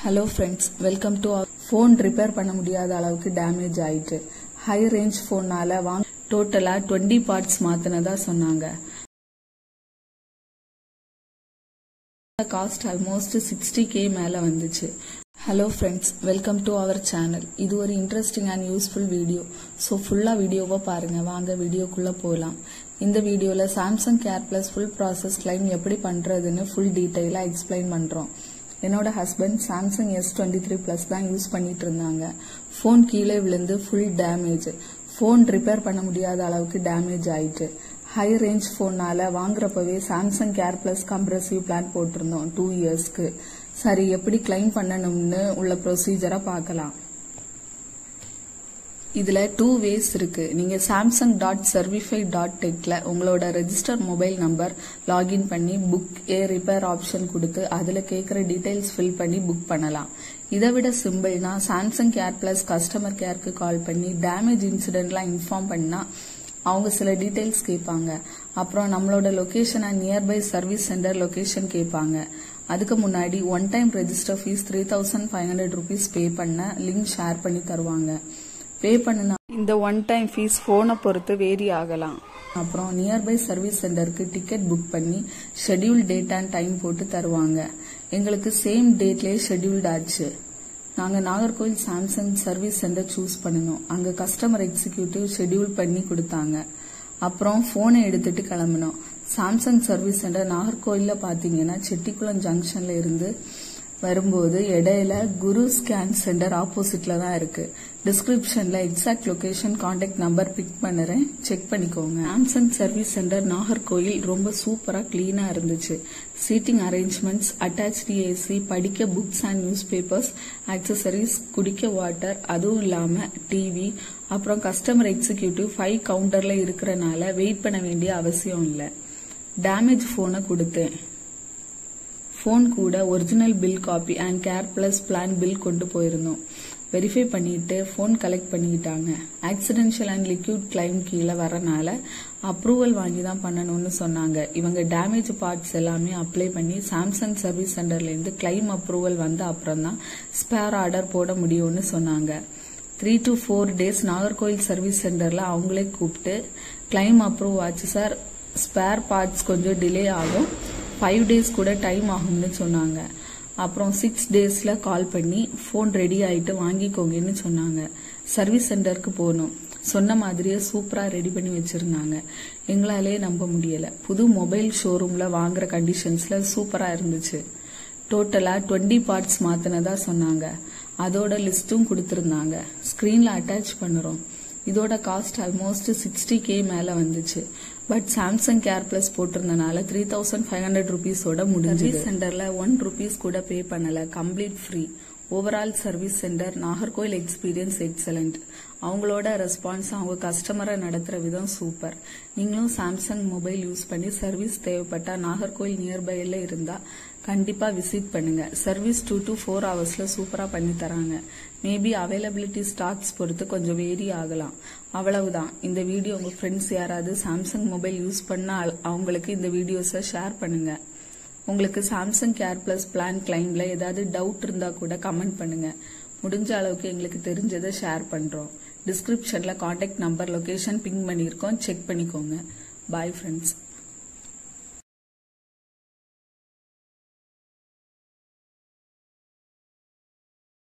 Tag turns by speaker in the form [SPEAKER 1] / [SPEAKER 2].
[SPEAKER 1] Hello friends, welcome to our phone repair பண்ண முடியாத அளவுக்கு டேமேஜ் ஆயிட்டு. ஹை ரேஞ்ச் போனால டோட்டலா 20 பார்ட்ஸ் மாத்தினதா சொன்னாங்க. காஸ்ட் ஆல்மோஸ்ட் 60k மேல வந்துச்சு. Hello friends, welcome to our channel. இது ஒரு interesting and useful video. So ஃபுல்லா வீடியோவை பாருங்க. வாங்க வீடியோக்குள்ள போலாம். இந்த வீடியோல Samsung care plus full process claim எப்படி பண்றதுன்னு ஃபுல் டீடைலா எக்ஸ்பிளைன் பண்றோம். என்னோட ஹஸ்பண்ட் சாம்சங் S23 Plus தான் யூஸ் பண்ணிட்டு இருந்தாங்க. போன் கீழே விழுந்து ஃபுல் டேமேஜ். போன் ரிப்பேர் பண்ண முடியாத அளவுக்கு டேமேஜ் ஆயிட்டு. ஹை ரேஞ்ச் போனால வாங்குறப்பவே Samsung care plus comprehensive plan போட்டிருந்தோம் 2 இயர்ஸ்க்கு. சரி, எப்படி கிளைம் பண்ணணும்னு உள்ள ப்ரொசீஜரா பார்க்கலாம். இதுல 2 ways இருக்கு. நீங்க samsung.certify.techல உங்களோட ரெஜிஸ்டர் மொபைல் நம்பர் லாகின் பண்ணி புக் ஏ ரிப்பேர் ஆப்ஷன் கொடுத்து அதுல கேக்குற டீடைல்ஸ் ஃபில் பண்ணி புக் பண்ணலாம். இதை விட சிம்பிள்னா சாம்சங் கேர் பிளஸ் கஸ்டமர் கேருக்கு கால் பண்ணி டேமேஜ் இன்சிடென்ட்லாம் இன்ஃபார்ம் பண்ணா அவங்க சில டீடைல்ஸ் கேட்பாங்க. அப்புறம் நம்மளோட location and nearby service centre location கேட்பாங்க. அதுக்கு முன்னாடி one time register fees 3500 rupees பே பண்ண லிங்க் ஷேர் பண்ணி தருவாங்க. பே பண்ணுனா இந்த ஒன் டைம் ஃபீஸ் போனை பொறுத்து வேரி ஆகலாம். அப்புறம் நியர்பை சர்வீஸ் சென்டருக்கு டிக்கெட் புக் பண்ணி ஷெட்யூல் டேட் அண்ட் டைம் போட்டு தருவாங்க. எங்களுக்கு சேம் டேட்லயே ஷெட்யூல்ட் ஆச்சு. நாங்க Nagercoil Samsung service centre choose பண்ணணும். அங்க கஸ்டமர் எக்ஸிக்யூட்டிவ் ஷெட்யூல் பண்ணி கொடுத்தாங்க. அப்புறம் போனை எடுத்துட்டு கிளம்பினோம். சாம்சங் சர்வீஸ் சென்டர் நாகர்கோவில்ல பாத்தீங்கன்னா செட்டிக்குளம் ஜங்ஷன்ல இருந்து வரும்போது இடையில குரு ஸ்கேன் சென்டர் ஆப்போசிட்ல தான் இருக்கு. டிஸ்கிரிப்ஷன்ல exact location contact number pick பண்ணுறேன், செக் பண்ணிக்கோங்க. சாம்சங் சர்வீஸ் சென்டர் நாகர்கோவில் ரொம்ப சூப்பரா கிளீனா இருந்துச்சு. சீட்டிங் அரேஞ்ச்மெண்ட்ஸ், அட்டாச்ட் ஏசி, படிக்க books and newspapers, accessories, குடிக்க வாட்டர், அதுவும் இல்லாம டிவி. அப்புறம் கஸ்டமர் எக்ஸிக்யூட்டிவ் 5 கவுண்டர்ல இருக்கறனால வெயிட் பண்ண வேண்டிய அவசியம் இல்ல. டேமேஜ் போனை கொடுத்தேன். போன் கூட original bill copy and care plus plan bill கொண்டு போயிருந்தோம். வெரிஃபை பண்ணிட்டு போன் கலெக்ட் பண்ணிக்கிட்டாங்க. ஆக்சிடென்ஷியல் அண்ட் லிக்விட் கிளைம் கீழே வரனால அப்ரூவல் வாங்கி தான் பண்ணணும்னு சொன்னாங்க. இவங்க டேமேஜ் பார்ட்ஸ் எல்லாமே அப்ளை பண்ணி சாம்சங் சர்வீஸ் சென்டர்ல இருந்து கிளைம் அப்ரூவல் வந்த அப்புறம் தான் ஸ்பேர் ஆர்டர் போட முடியும்னு சொன்னாங்க. 3 to 4 days நாகர்கோவில் சர்வீஸ் சென்டர்ல அவங்களே கூப்பிட்டு கிளைம் அப்ரூவ் ஆச்சு சார், ஸ்பேர் பார்ட்ஸ் கொஞ்சம் டிலே ஆகும், 5 days கூட டைம் ஆகும்னு சொன்னாங்க. அப்புறம் 6 daysல கால் பண்ணி போன் ரெடி ஆயிட்டு வாங்கிக்கோங்கன்னு சொன்னாங்க. சர்வீஸ் சென்டருக்கு போனோம். சொன்ன மாதிரியே சூப்பரா ரெடி பண்ணி வச்சிருந்தாங்க. எங்களாலே நம்ப முடியல. புது மொபைல் ஷோரூம்ல வாங்குற கண்டிஷன்ஸ்ல சூப்பரா இருந்துச்சு. டோட்டலா 20 பார்ட்ஸ் மாத்தினதா சொன்னாங்க. அதோட லிஸ்டும் கொடுத்திருந்தாங்க. ஸ்கிரீன்ல அட்டாச் பண்ணுறோம். இதோட காஸ்ட் ஆல்மோஸ்ட் 60k மேல வந்துச்சு. பட் சாம்சங் கேர் பிளஸ் போட்டிருந்தனால 3500 rupeesோட முடிஞ்சது. சென்டர்ல 1 rupees கூட பே பண்ணல. Complete free. Overall service centre Nagercoil experience excellent. அவங்களோட ரெஸ்பான்ஸ், அவங்க கஸ்டமரை நடத்துற விதம் சூப்பர். நீங்களும் சாம்சங் மொபைல் யூஸ் பண்ணி சர்வீஸ் தேவைப்பட்டா நாகர்கோவில் நியர்பைல இருந்தா கண்டிப்பா விசிட் பண்ணுங்க. சர்வீஸ் 2 to 4 hours சூப்பரா பண்ணி தராங்க. மேபி அவைலபிலிட்டி ஸ்டாக்ஸ் பொறுத்து கொஞ்சம் வேரி ஆகலாம். அவ்வளவுதான். இந்த வீடியோ உங்க ஃப்ரெண்ட்ஸ் யாராவது சாம்சங் மொபைல் யூஸ் பண்ணா அவங்களுக்கு இந்த வீடியோஸை ஷேர் பண்ணுங்க. உங்களுக்கு சாம்சங் கேர் பிளஸ் பிளான் கிளைம்ல ஏதாவது டவுட் இருந்தா கூட கமெண்ட் பண்ணுங்க. முடிஞ்ச அளவுக்கு எங்களுக்கு தெரிஞ்சதை ஷேர் பண்றோம். டிஸ்கிரிப்ஷன்ல கான்டாக்ட் நம்பர், லொகேஷன் பிங் பண்ணிருக்கோம், செக் பண்ணிக்கோங்க. Bye friends.